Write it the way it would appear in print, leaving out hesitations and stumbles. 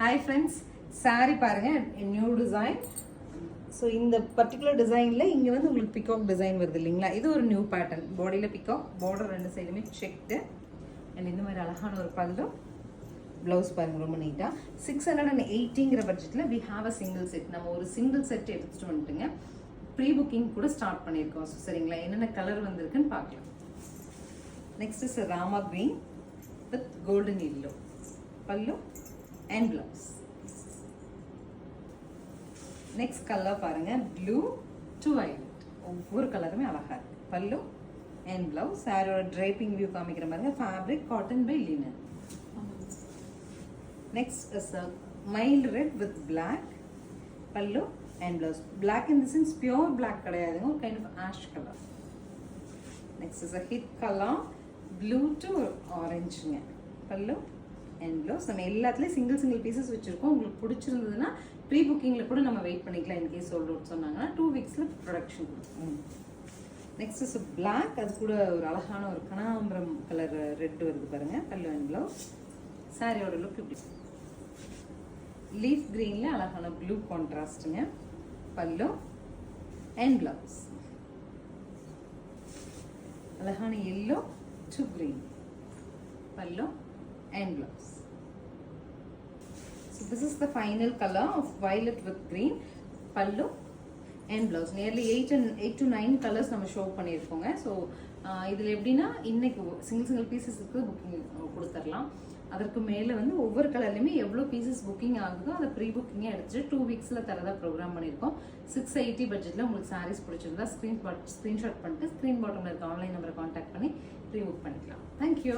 Hi friends, saree பாருங்க new design. So இந்த particular டிசைனில் இங்கே வந்து உங்களுக்கு பிகாக் டிசைன் வருது இல்லைங்களா, இது ஒரு நியூ பேட்டர்ன். பாடியில் பிகாக், பார்டர் ரெண்டு சைடுமே செக்டு அண்ட் இந்த மாதிரி அழகான ஒரு பல்லு. ப்ளவுஸ் பாருங்கள் ரொம்ப நீட்டாக. 680ங்கிற பட்ஜெட்டில் we have a single set. நம்ம ஒரு சிங்கிள் செட் எடுத்துகிட்டு வந்துட்டுங்க ப்ரீ புக்கிங் கூட ஸ்டார்ட் பண்ணியிருக்கோம். ஸோ சரிங்களா, என்னென்ன கலர் வந்திருக்குன்னு பார்க்கலாம். Next is Rama green with golden yellow pallu and blouse. Next color பாருங்க blue to violet. ஒவ்வொரு கலருமே அழகா இருக்கு. பல்லு and blouse. சாரியோட draping view காமிக்கிற பாருங்க. fabric cotton by linen. Next is a mild red with black. பல்லு and blouse. Black in the sense pure black கிடையாதுங்க, ஒரு kind of ash color. Next is a hit color blue to orange. பல்லு and blouse. நம்ம எல்லாத்துலேயும் single pieces வச்சுருக்கோம். உங்களுக்கு பிடிச்சிருந்ததுன்னா pre புக்கிங்கில் கூட நம்ம வெயிட் பண்ணிக்கலாம். இன்கேஸ் சோல்ட் அவுட் சொன்னாங்கன்னா 2 வீக்ஸில் ப்ரொடக்ஷன் கொடுக்கும். நெக்ஸ்ட் இஸ் பிளாக், அது கூட ஒரு அழகான ஒரு கனகாம்பரம் கலர் ரெட் வருது பாருங்கள். பல்லு அண்ட் ப்ளவுஸ். சாரியோட லுக் இப்படி லீஃப் க்ரீனில் அழகான ப்ளூ கான்ட்ராஸ்ட்டுங்க. பல்லு அண்ட் ப்ளவுஸ். அழகான எல்லோ டு க்ரீன் பல்லு and blouse. So this is the final color of violet with green pallu and blouse. Nearly 8 to 9 colors நம்ம ஷோ பண்ணியிருக்கோங்க. ஸோ இதில் எப்படின்னா இன்னைக்கு சிங்கிள் பீசஸ்க்கு புக்கிங் கொடுத்துடலாம். அதற்கு மேலே வந்து ஒவ்வொரு கலர்லையுமே எவ்வளோ பீசஸ் புக்கிங் ஆகுதோ அதை ப்ரீ புக்கிங்கே எடுத்துட்டு 2 வீக்ஸில் தரதா ப்ரோக்ராம் பண்ணியிருக்கோம். 680 பட்ஜெட்டில் உங்களுக்கு சாரீஸ் பிடிச்சிருந்தா ஸ்க்ரீன்ஷாட் பண்ணிட்டு ஸ்க்ரீன் பாட்டமில் இருக்க ஆன்லைன் நம்பரை கான்டாக்ட் பண்ணி ப்ரீ புக் பண்ணிக்கலாம். தேங்க்யூ.